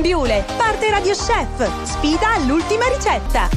Biule, parte Radio Chef, sfida all'ultima ricetta.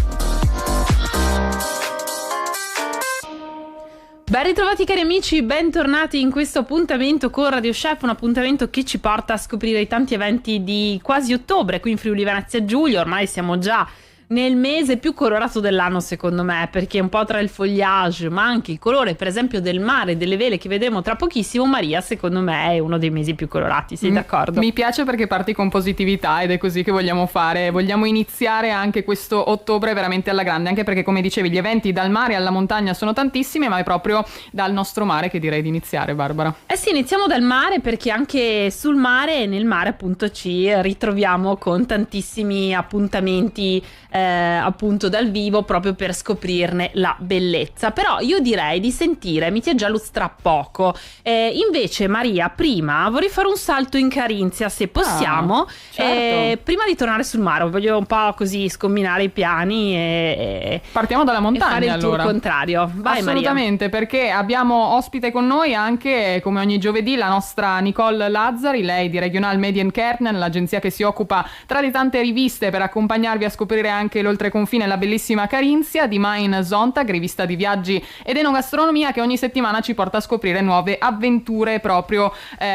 Ben ritrovati cari amici, bentornati in questo appuntamento con Radio Chef, un appuntamento che ci porta a scoprire i tanti eventi di quasi ottobre qui in Friuli Venezia Giulia. Ormai siamo già nel mese più colorato dell'anno secondo me, perché un po' tra il foliage ma anche il colore per esempio del mare, delle vele che vedremo tra pochissimo, Maria secondo me è uno dei mesi più colorati, sei d'accordo? Mi piace perché parti con positività ed è così che vogliamo fare, vogliamo iniziare anche questo ottobre veramente alla grande, anche perché come dicevi gli eventi dal mare alla montagna sono tantissimi, ma è proprio dal nostro mare che direi di iniziare, Barbara. Eh sì, iniziamo dal mare perché anche sul mare e nel mare appunto ci ritroviamo con tantissimi appuntamenti appunto dal vivo proprio per scoprirne la bellezza. Però io direi di sentire Mitja Geluz tra poco. Invece Maria, prima vorrei fare un salto in Carinzia se possiamo, certo. Prima di tornare sul mare. Voglio un po' così scombinare i piani e partiamo dalla montagna, e fare il allora. tour contrario. Vai assolutamente, Maria. perché abbiamo ospite con noi anche come ogni giovedì la nostra Nicole Lazzari, lei di Regional Medien-Kärnten, l'agenzia che si occupa tra le tante riviste per accompagnarvi a scoprire anche l'oltreconfine, la bellissima Carinzia, di Mein Sonntag, rivista di viaggi ed enogastronomia che ogni settimana ci porta a scoprire nuove avventure proprio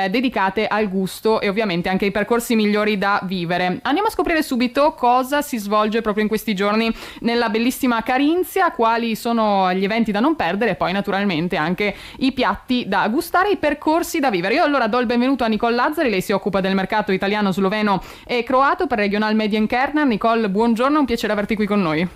dedicate al gusto e ovviamente anche ai percorsi migliori da vivere. Andiamo a scoprire subito cosa si svolge proprio in questi giorni nella bellissima Carinzia, quali sono gli eventi da non perdere e poi naturalmente anche i piatti da gustare, i percorsi da vivere. Io allora do il benvenuto a Nicole Lazzari, lei si occupa del mercato italiano, sloveno e croato per Regional Medien-Kärnten. Nicole, buongiorno, un piacere averti qui con noi.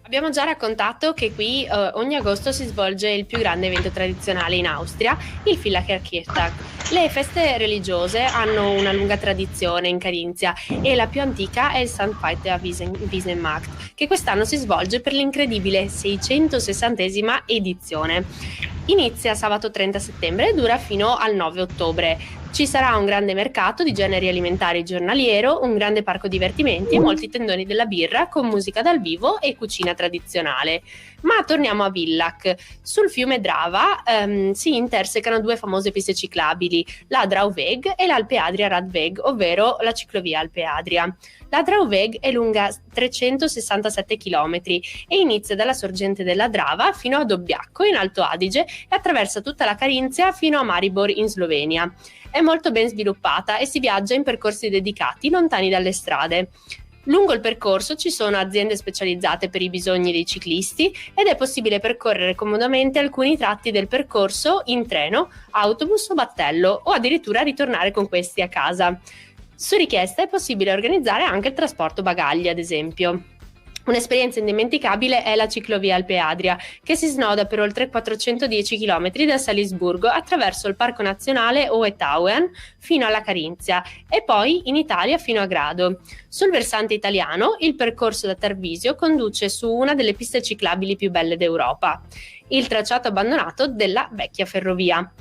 Abbiamo già raccontato che qui ogni agosto si svolge il più grande evento tradizionale in Austria, il Villacherkirchtag. Le feste religiose hanno una lunga tradizione in Carinzia e la più antica è il St. Peter Wiesenmarkt, che quest'anno si svolge per l'incredibile 660esima edizione. Inizia sabato 30 settembre e dura fino al 9 ottobre. Ci sarà un grande mercato di generi alimentari giornaliero, un grande parco divertimenti e molti tendoni della birra con musica dal vivo e cucina tradizionale. Ma torniamo a Villach. Sul fiume Drava si intersecano due famose piste ciclabili, la Drauweg e l'Alpe Adria Radweg, ovvero la ciclovia Alpe Adria. La Drauweg è lunga 367 km e inizia dalla sorgente della Drava fino a Dobbiaco in Alto Adige e attraversa tutta la Carinzia fino a Maribor in Slovenia. È molto ben sviluppata e si viaggia in percorsi dedicati lontani dalle strade. Lungo il percorso ci sono aziende specializzate per i bisogni dei ciclisti ed è possibile percorrere comodamente alcuni tratti del percorso in treno, autobus o battello o addirittura ritornare con questi a casa. Su richiesta è possibile organizzare anche il trasporto bagagli, ad esempio. Un'esperienza indimenticabile è la ciclovia Alpe Adria, che si snoda per oltre 410 km da Salisburgo attraverso il Parco Nazionale Hohe-Tauern fino alla Carinzia e poi in Italia fino a Grado. Sul versante italiano, il percorso da Tarvisio conduce su una delle piste ciclabili più belle d'Europa, il tracciato abbandonato della vecchia ferrovia.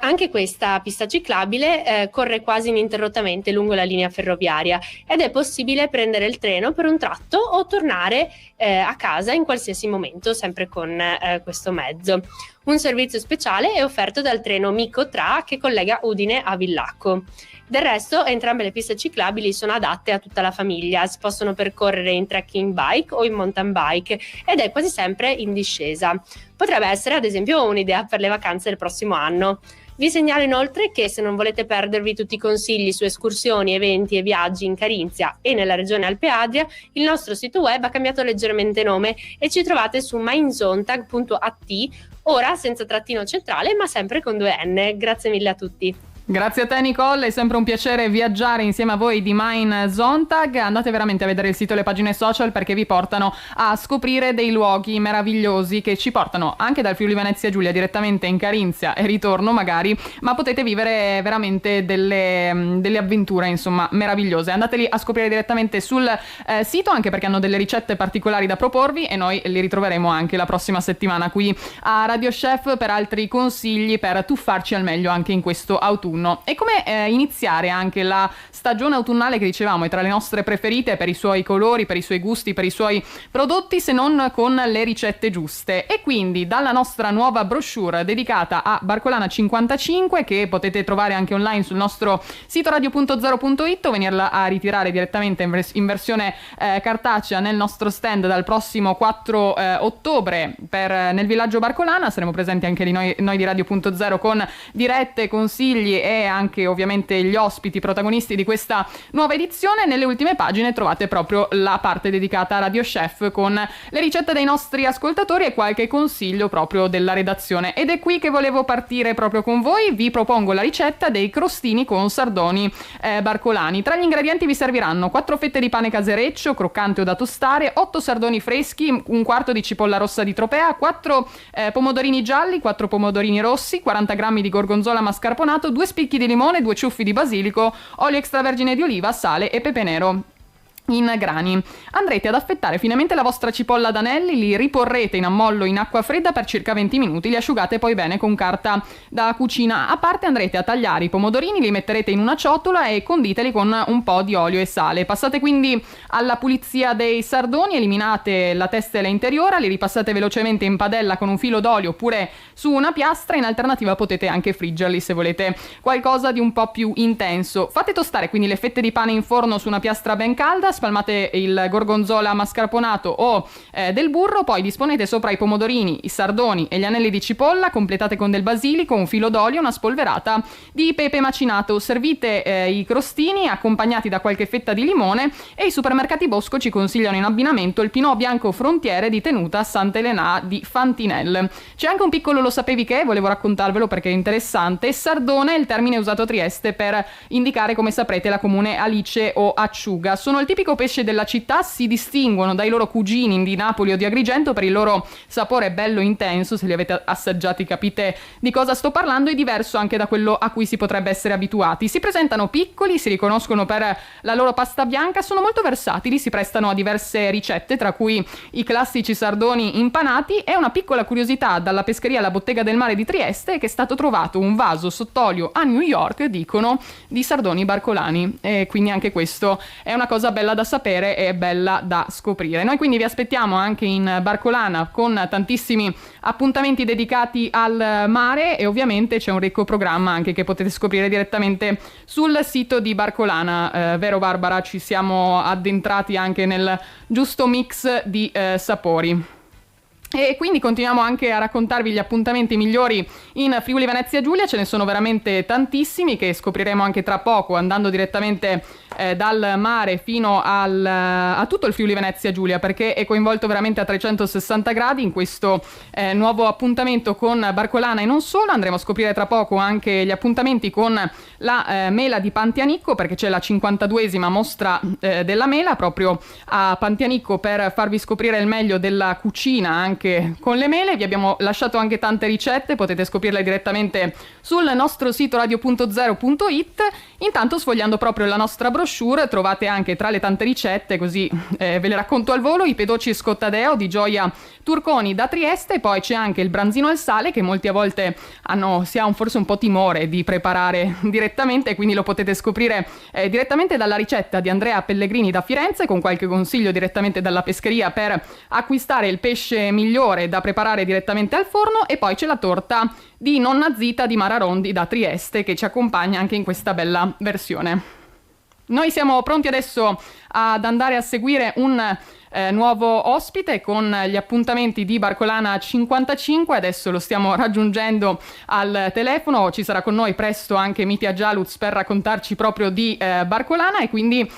Anche questa pista ciclabile corre quasi ininterrottamente lungo la linea ferroviaria ed è possibile prendere il treno per un tratto o tornare a casa in qualsiasi momento, sempre con questo mezzo. Un servizio speciale è offerto dal treno Mico Tra che collega Udine a Villacco. Del resto, entrambe le piste ciclabili sono adatte a tutta la famiglia, si possono percorrere in trekking bike o in mountain bike ed è quasi sempre in discesa. Potrebbe essere ad esempio un'idea per le vacanze del prossimo anno. Vi segnalo inoltre che se non volete perdervi tutti i consigli su escursioni, eventi e viaggi in Carinzia e nella regione Alpe Adria, il nostro sito web ha cambiato leggermente nome e ci trovate su meinsontag.at, ora senza trattino centrale ma sempre con 2 N. Grazie mille a tutti. Grazie a te Nicole, è sempre un piacere viaggiare insieme a voi di Mein Sonntag. Andate veramente a vedere il sito e le pagine social perché vi portano a scoprire dei luoghi meravigliosi che ci portano anche dal Friuli Venezia Giulia direttamente in Carinzia e ritorno magari, ma potete vivere veramente delle avventure insomma meravigliose. Andateli a scoprire direttamente sul sito, anche perché hanno delle ricette particolari da proporvi e noi li ritroveremo anche la prossima settimana qui a Radio Chef per altri consigli per tuffarci al meglio anche in questo autunno. autunno. E come iniziare anche la stagione autunnale che dicevamo è tra le nostre preferite per i suoi colori, per i suoi gusti, per i suoi prodotti, se non con le ricette giuste. E quindi dalla nostra nuova brochure dedicata a Barcolana 55, che potete trovare anche online sul nostro sito radio.0.it o venirla a ritirare direttamente in versione cartacea nel nostro stand dal prossimo 4 ottobre nel villaggio Barcolana. Saremo presenti anche noi di Radio.0 con dirette, consigli e anche ovviamente gli ospiti protagonisti di questa nuova edizione. Nelle ultime pagine trovate proprio la parte dedicata a Radio Chef con le ricette dei nostri ascoltatori e qualche consiglio proprio della redazione. Ed è qui che volevo partire proprio con voi. Vi propongo la ricetta dei crostini con sardoni barcolani. Tra gli ingredienti vi serviranno 4 fette di pane casereccio croccante o da tostare, 8 sardoni freschi, un quarto di cipolla rossa di Tropea, 4 pomodorini gialli, 4 pomodorini rossi, 40 grammi di gorgonzola mascarponato, 2 spicchi di limone, 2 ciuffi di basilico, olio extravergine di oliva, sale e pepe nero in grani. Andrete ad affettare finemente la vostra cipolla ad anelli, li riporrete in ammollo in acqua fredda per circa 20 minuti, li asciugate poi bene con carta da cucina. A parte andrete a tagliare i pomodorini, li metterete in una ciotola e conditeli con un po' di olio e sale. Passate quindi alla pulizia dei sardoni, eliminate la testa e l'interiora, li ripassate velocemente in padella con un filo d'olio oppure su una piastra. In alternativa potete anche friggerli se volete qualcosa di un po' più intenso. Fate tostare quindi le fette di pane in forno su una piastra ben calda, spalmate il gorgonzola mascarponato o del burro, poi disponete sopra i pomodorini, i sardoni e gli anelli di cipolla, completate con del basilico, un filo d'olio, una spolverata di pepe macinato. Servite i crostini accompagnati da qualche fetta di limone e i supermercati Bosco ci consigliano in abbinamento il Pinot Bianco Frontiere di tenuta Sant'Elena di Fantinel. C'è anche un piccolo lo sapevi che, volevo raccontarvelo perché è interessante. Sardone è il termine usato a Trieste per indicare, come saprete, la comune alice o acciuga. Sono il tipico pesce della città, si distinguono dai loro cugini di Napoli o di Agrigento per il loro sapore bello intenso. Se li avete assaggiati capite di cosa sto parlando. È diverso anche da quello a cui si potrebbe essere abituati. Si presentano piccoli, si riconoscono per la loro pasta bianca, sono molto versatili, si prestano a diverse ricette, tra cui i classici sardoni impanati. È una piccola curiosità dalla pescheria La Bottega del Mare di Trieste che è stato trovato un vaso sott'olio a New York, dicono, di sardoni barcolani, e quindi anche questo è una cosa bella da sapere e bella da scoprire. Noi quindi vi aspettiamo anche in Barcolana con tantissimi appuntamenti dedicati al mare e ovviamente c'è un ricco programma anche che potete scoprire direttamente sul sito di Barcolana. Vero Barbara? Ci siamo addentrati anche nel giusto mix di sapori. E quindi continuiamo anche a raccontarvi gli appuntamenti migliori in Friuli Venezia Giulia. Ce ne sono veramente tantissimi che scopriremo anche tra poco andando direttamente dal mare fino a tutto il Friuli Venezia Giulia, perché è coinvolto veramente a 360 gradi in questo nuovo appuntamento con Barcolana e non solo. Andremo a scoprire tra poco anche gli appuntamenti con la mela di Pantianicco, perché c'è la 52esima mostra della mela proprio a Pantianicco per farvi scoprire il meglio della cucina anche con le mele. Vi abbiamo lasciato anche tante ricette, potete scoprirle direttamente sul nostro sito radio.0.it. Intanto, sfogliando proprio la nostra brochure, trovate anche tra le tante ricette, così ve le racconto al volo, i pedoci scottadeo di Gioia Turconi da Trieste. Poi c'è anche il branzino al sale che molti a volte si ha forse un po' timore di preparare direttamente, quindi lo potete scoprire direttamente dalla ricetta di Andrea Pellegrini da Firenze, con qualche consiglio direttamente dalla pescheria per acquistare il pesce migliore da preparare direttamente al forno. E poi c'è la torta di Nonna Zita di Mararondi da Trieste che ci accompagna anche in questa bella versione. Noi siamo pronti adesso ad andare a seguire un nuovo ospite con gli appuntamenti di Barcolana 55. Adesso lo stiamo raggiungendo al telefono, ci sarà con noi presto anche Mitja Jaluz per raccontarci proprio di Barcolana e quindi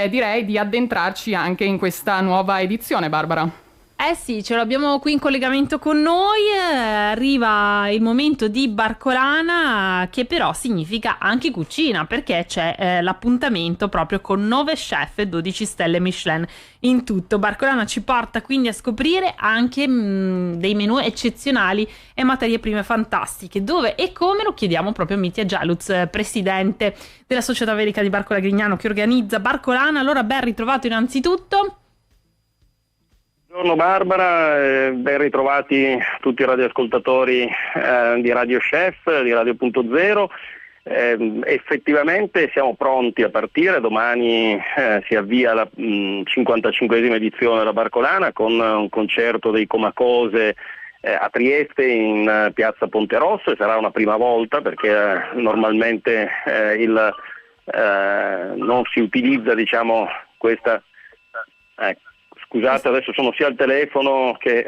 direi di addentrarci anche in questa nuova edizione, Barbara. Eh sì, ce l'abbiamo qui in collegamento con noi, arriva il momento di Barcolana, che però significa anche cucina, perché c'è l'appuntamento proprio con 9 chef e 12 stelle Michelin in tutto. Barcolana ci porta quindi a scoprire anche dei menù eccezionali e materie prime fantastiche. Dove e come lo chiediamo proprio a Mitja Jaluz, presidente della Società Velica di Barcola Grignano che organizza Barcolana. Allora, ben ritrovato innanzitutto. Buongiorno Barbara, ben ritrovati tutti i radioascoltatori di Radio Chef, di Radio.0. Effettivamente siamo pronti a partire, domani si avvia la 55esima edizione della Barcolana con un concerto dei Comacose a Trieste in piazza Ponte Rosso, e sarà una prima volta perché normalmente non si utilizza, diciamo, questa... Scusate, adesso sono sia al telefono che...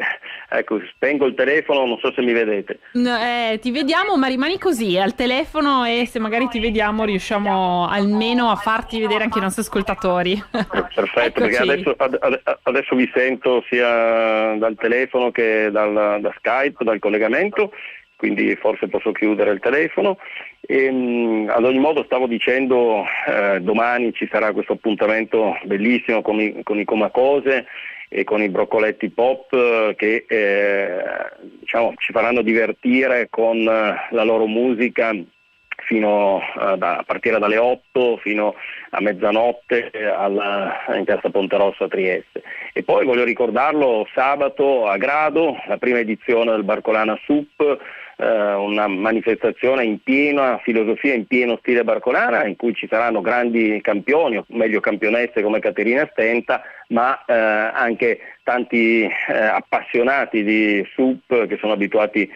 Ecco, spengo il telefono, non so se mi vedete. Ti vediamo, ma rimani così al telefono, e se magari ti vediamo riusciamo almeno a farti vedere anche i nostri ascoltatori. Perfetto, perché adesso vi sento sia dal telefono che da Skype, dal collegamento, quindi forse posso chiudere il telefono. Ad ogni modo, stavo dicendo, domani ci sarà questo appuntamento bellissimo con i Comacose e con i Broccoletti Pop che diciamo, ci faranno divertire con la loro musica a partire dalle 8 fino a mezzanotte in piazza Ponte Rosso a Trieste. E poi voglio ricordarlo, sabato a Grado, la prima edizione del Barcolana Sup, una manifestazione in piena filosofia, in pieno stile barcolana, in cui ci saranno grandi campioni, o meglio campionesse come Caterina Stenta, ma anche tanti appassionati di SUP che sono abituati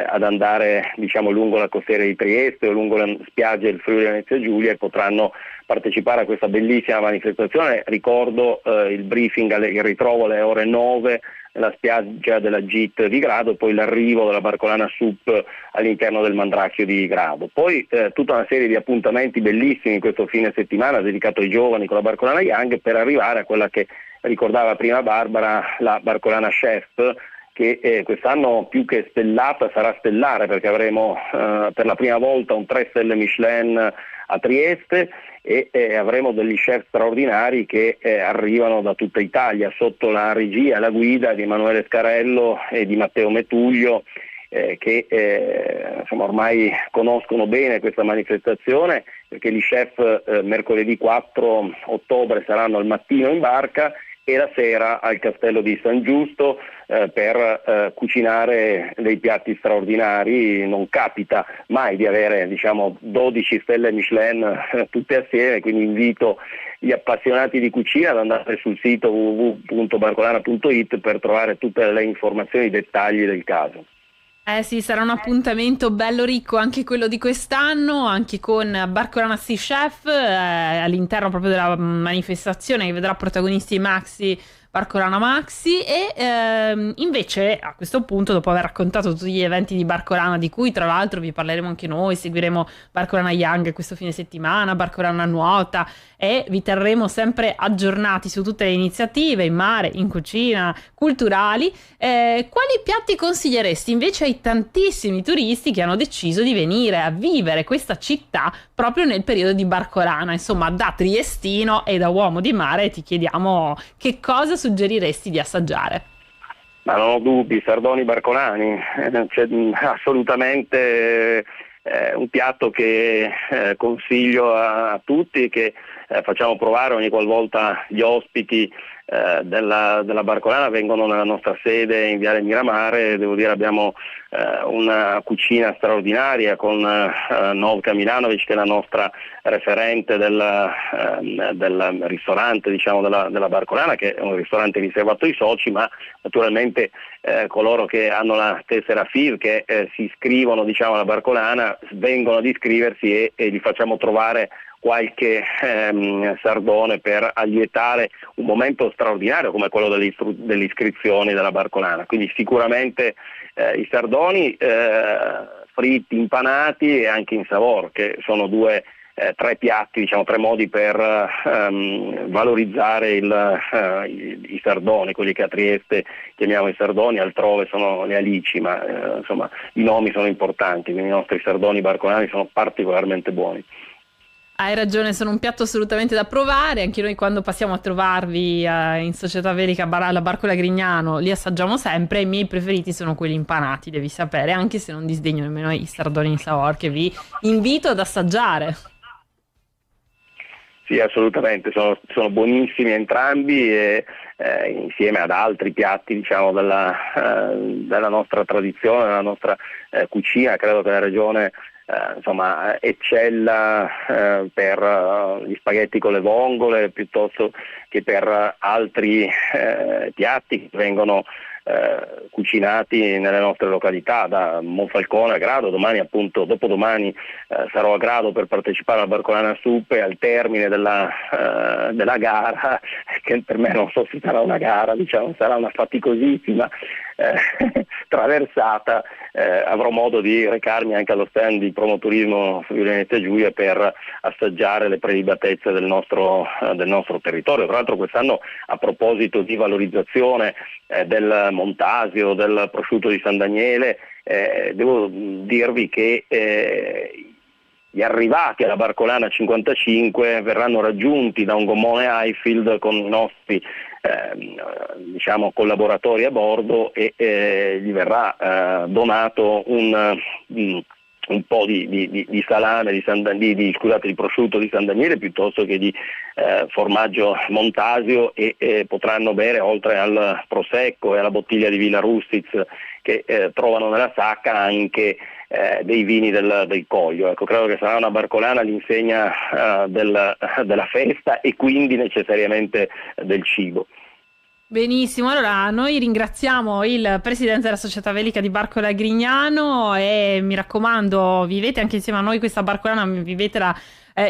ad andare, diciamo, lungo la costiera di Trieste o lungo le spiagge del Friuli Venezia Giulia, e potranno partecipare a questa bellissima manifestazione. Ricordo il briefing, il ritrovo alle ore 9 nella spiaggia della GIT di Grado, e poi l'arrivo della Barcolana Sup all'interno del Mandracchio di Grado. Poi tutta una serie di appuntamenti bellissimi questo fine settimana dedicato ai giovani con la Barcolana Young, per arrivare a quella che ricordava prima Barbara, la Barcolana Chef, che quest'anno più che stellata sarà stellare, perché avremo per la prima volta un 3 stelle Michelin a Trieste, e avremo degli chef straordinari che arrivano da tutta Italia sotto la regia e la guida di Emanuele Scarello e di Matteo Metuglio, che insomma, ormai conoscono bene questa manifestazione, perché gli chef mercoledì 4 ottobre saranno al mattino in barca e la sera al Castello di San Giusto per cucinare dei piatti straordinari. Non capita mai di avere, diciamo, 12 stelle Michelin tutte assieme, quindi invito gli appassionati di cucina ad andare sul sito www.barcolana.it per trovare tutte le informazioni e i dettagli del caso. Sì, sarà un appuntamento bello ricco anche quello di quest'anno, anche con Barcolana Sea Chef all'interno proprio della manifestazione, che vedrà protagonisti Maxi, Barcolana Maxi, e invece a questo punto, dopo aver raccontato tutti gli eventi di Barcolana, di cui tra l'altro vi parleremo anche noi, seguiremo Barcolana Young questo fine settimana, Barcolana Nuota, e vi terremo sempre aggiornati su tutte le iniziative in mare, in cucina, culturali. Quali piatti consiglieresti invece ai tantissimi turisti che hanno deciso di venire a vivere questa città proprio nel periodo di Barcolana? Insomma, da triestino e da uomo di mare ti chiediamo che cosa suggeriresti di assaggiare. Ma non ho dubbi, sardoni barcolani, c'è assolutamente un piatto che consiglio a tutti, che facciamo provare ogni qualvolta gli ospiti della Barcolana vengono nella nostra sede in Viale Miramare. Devo dire, abbiamo una cucina straordinaria con Novka Milanovic, che è la nostra referente del ristorante, diciamo, della Barcolana, che è un ristorante riservato ai soci, ma naturalmente coloro che hanno la tessera FIV, che si iscrivono, diciamo, alla Barcolana, vengono ad iscriversi e gli facciamo trovare qualche sardone per allietare un momento straordinario come quello delle iscrizioni della Barcolana. Quindi sicuramente i sardoni fritti, impanati e anche in savor, che sono tre piatti, diciamo, tre modi per valorizzare i sardoni, quelli che a Trieste chiamiamo i sardoni, altrove sono le alici, ma insomma i nomi sono importanti, quindi i nostri sardoni barcolani sono particolarmente buoni. Hai ragione, sono un piatto assolutamente da provare. Anche noi, quando passiamo a trovarvi in Società Velica alla Barcola Grignano, li assaggiamo sempre. I miei preferiti sono quelli impanati, devi sapere, anche se non disdegno nemmeno i sardoni in savor, che vi invito ad assaggiare. Sì, assolutamente, sono buonissimi entrambi, e insieme ad altri piatti, diciamo, della nostra tradizione, della nostra cucina. Credo che la regione eccella per gli spaghetti con le vongole piuttosto che per altri piatti che vengono cucinati nelle nostre località. Da Monfalcone a Grado, domani appunto, dopodomani sarò a Grado per partecipare alla Barcolana Soup, e al termine della gara, che per me non so se sarà una gara, sarà una faticosissima traversata, avrò modo di recarmi anche allo stand di Promoturismo Friuli Venezia Giulia per assaggiare le prelibatezze del nostro territorio. Tra l'altro quest'anno, a proposito di valorizzazione del Montasio, del prosciutto di San Daniele, devo dirvi che gli arrivati alla Barcolana 55 verranno raggiunti da un gommone Highfield con i nostri collaboratori a bordo, e gli verrà donato un po' di salame di prosciutto di San Daniele piuttosto che di formaggio Montasio, e potranno bere, oltre al prosecco e alla bottiglia di Villa Rustiz che trovano nella sacca, anche dei vini del Coglio. Ecco, credo che sarà una Barcolana all'insegna della festa e quindi necessariamente del cibo. Benissimo, allora noi ringraziamo il presidente della società velica di Barcola Grignano, e mi raccomando, vivete anche insieme a noi questa Barcolana, vivetela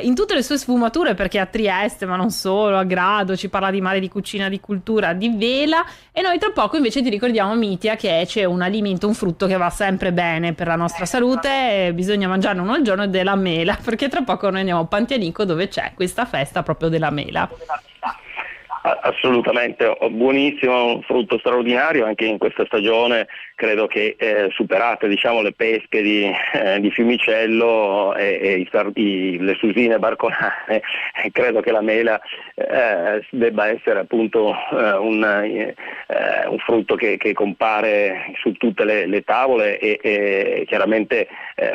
in tutte le sue sfumature, perché a Trieste, ma non solo, a Grado ci parla di mare, di cucina, di cultura, di vela. E noi tra poco invece ti ricordiamo, Mitia, che c'è un alimento, un frutto che va sempre bene per la nostra salute, bisogna mangiarne uno al giorno, è della mela, perché tra poco noi andiamo a Pantianico, dove c'è questa festa proprio della mela. Assolutamente, buonissimo, un frutto straordinario anche in questa stagione. Credo che superate le pesche di Fiumicello e le susine barcolane, credo che la mela debba essere appunto un frutto che compare su tutte le tavole, e chiaramente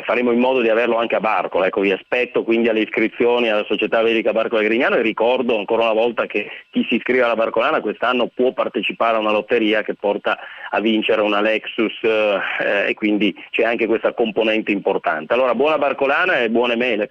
faremo in modo di averlo anche a Barcola. Ecco, vi aspetto quindi alle iscrizioni alla Società Velica Barcola Grignano, e ricordo ancora una volta che chi si iscrive alla Barcolana quest'anno può partecipare a una lotteria che porta a vincere una Lexus, e quindi c'è anche questa componente importante. Allora, buona Barcolana e buone mele.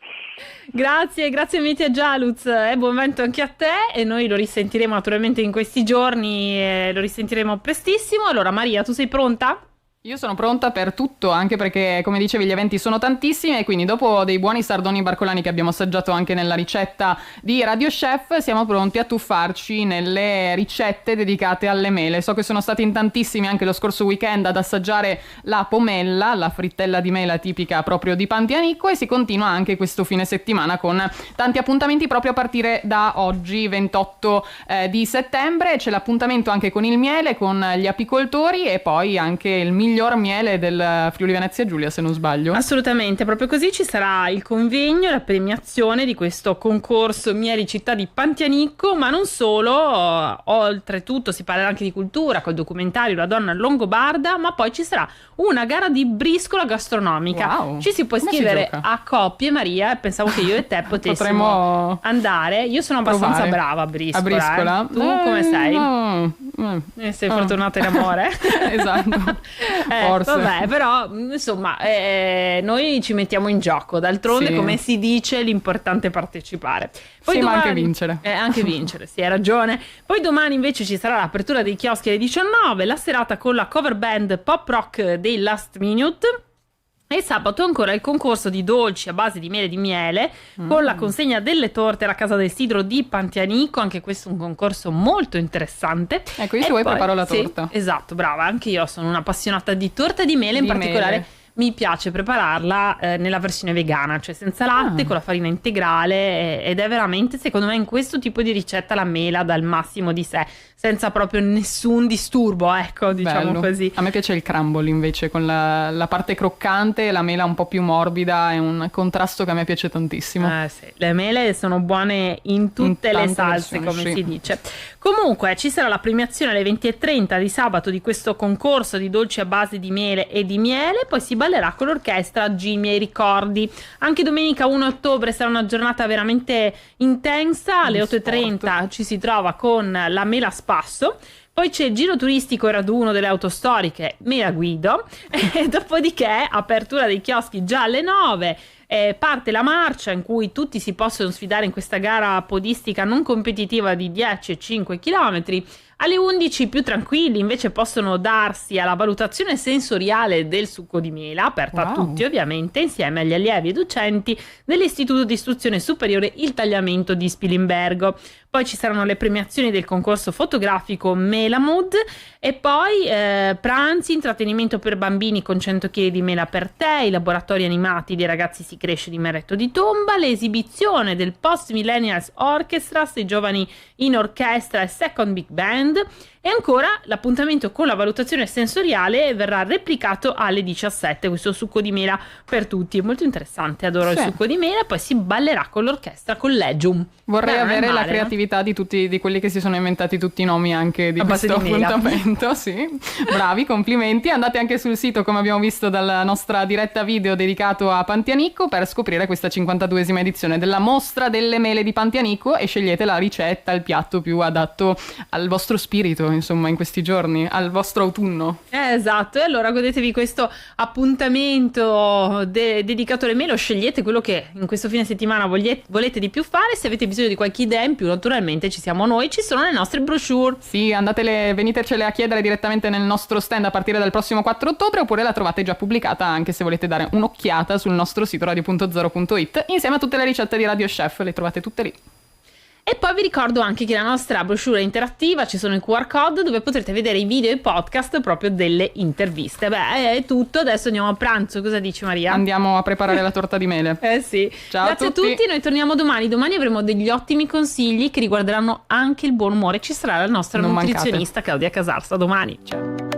Grazie Mitia Gialuz, e buon vento anche a te, e noi lo risentiremo naturalmente in questi giorni, lo risentiremo prestissimo. Allora Maria, tu sei pronta? Io sono pronta per tutto, anche perché, come dicevi, gli eventi sono tantissimi, e quindi dopo dei buoni sardoni barcolani che abbiamo assaggiato anche nella ricetta di Radio Chef, siamo pronti a tuffarci nelle ricette dedicate alle mele. So che sono stati in tantissimi anche lo scorso weekend ad assaggiare la pomella, la frittella di mela tipica proprio di Pantianico, e si continua anche questo fine settimana con tanti appuntamenti proprio a partire da oggi, 28 di settembre. C'è l'appuntamento anche con il miele, con gli apicoltori, e poi anche il miglior miele del Friuli Venezia Giulia, se non sbaglio. Assolutamente, proprio così. Ci sarà il convegno, la premiazione di questo concorso Mieli Città di Pantianico, ma non solo, oltretutto si parlerà anche di cultura col documentario La donna longobarda, ma poi ci sarà una gara di briscola gastronomica. Wow. Ci si può iscrivere a coppie, Maria, pensavo che io e te potessimo andare. Io sono abbastanza brava a briscola. Tu come sei? Sei fortunata in amore? Esatto. Forse. Vabbè, però insomma noi ci mettiamo in gioco, d'altronde come si dice l'importante è partecipare. Poi sì, domani, ma anche vincere. Anche vincere, sì, hai ragione. Poi domani invece ci sarà l'apertura dei chioschi alle 19, la serata con la cover band pop rock dei Last Minute. E sabato ancora il concorso di dolci a base di mele di miele, con la consegna delle torte alla Casa del Sidro di Pantianico. Anche questo è un concorso molto interessante. Ecco, io se vuoi preparo la torta. Sì, esatto, brava, anche io sono un'appassionata di torta di mele, in particolare mele. Mi piace prepararla nella versione vegana, cioè senza latte, con la farina integrale, ed è veramente, secondo me, in questo tipo di ricetta la mela dà il massimo di sé, senza proprio nessun disturbo, ecco, diciamo bello. Così. A me piace il crumble invece, con la parte croccante e la mela un po' più morbida, è un contrasto che a me piace tantissimo. Sì. Le mele sono buone in tutte le salse, come si dice. Comunque ci sarà la premiazione alle 20:30 di sabato di questo concorso di dolci a base di mele e di miele, poi si ballerà con l'orchestra Jimmy e Ricordi. Anche domenica 1 ottobre sarà una giornata veramente intensa, alle 8:30 ci si trova con la mela spasso. Poi c'è il giro turistico e raduno delle auto storiche, me la guido, e dopodiché apertura dei chioschi già alle 9. Parte la marcia in cui tutti si possono sfidare in questa gara podistica non competitiva di 10 e 5 km. Alle 11 più tranquilli invece possono darsi alla valutazione sensoriale del succo di mela, aperta a tutti ovviamente, insieme agli allievi e docenti dell'Istituto di Istruzione Superiore Il Tagliamento di Spilimbergo. Poi ci saranno le premiazioni del concorso fotografico Melamood e poi pranzi, intrattenimento per bambini con 100 kg di mela per te, i laboratori animati dei ragazzi si cresce di Meretto di Tomba, l'esibizione del Post Millennials Orchestra, i giovani in orchestra e Second Big Band. E ancora l'appuntamento con la valutazione sensoriale verrà replicato alle 17, questo succo di mela per tutti, è molto interessante, adoro il succo di mela. Poi si ballerà con l'orchestra Collegium. Vorrei avere la creatività di tutti, di quelli che si sono inventati tutti i nomi anche di questo appuntamento. Sì, bravi, complimenti. Andate anche sul sito, come abbiamo visto dalla nostra diretta video dedicato a Pantianicco, per scoprire questa 52esima edizione della mostra delle mele di Pantianicco e scegliete la ricetta, il piatto più adatto al vostro spirito, insomma, in questi giorni, al vostro autunno. Esatto, e allora godetevi questo appuntamento dedicato alle mele, scegliete quello che in questo fine settimana volete di più fare. Se avete bisogno di qualche idea in più, naturalmente ci siamo noi, ci sono le nostre brochure. Sì, venitecele a chiedere direttamente nel nostro stand a partire dal prossimo 4 ottobre, oppure la trovate già pubblicata anche se volete dare un'occhiata sul nostro sito radio.0.it insieme a tutte le ricette di Radio Chef, le trovate tutte lì. E poi vi ricordo anche che la nostra brochure è interattiva, ci sono i QR code dove potrete vedere i video e i podcast proprio delle interviste. Beh, è tutto, adesso andiamo a pranzo, cosa dici Maria? Andiamo a preparare la torta di mele. Sì. Ciao Grazie a tutti, noi torniamo domani avremo degli ottimi consigli che riguarderanno anche il buon umore, ci sarà la nostra nutrizionista Claudia Casarsa domani. Ciao.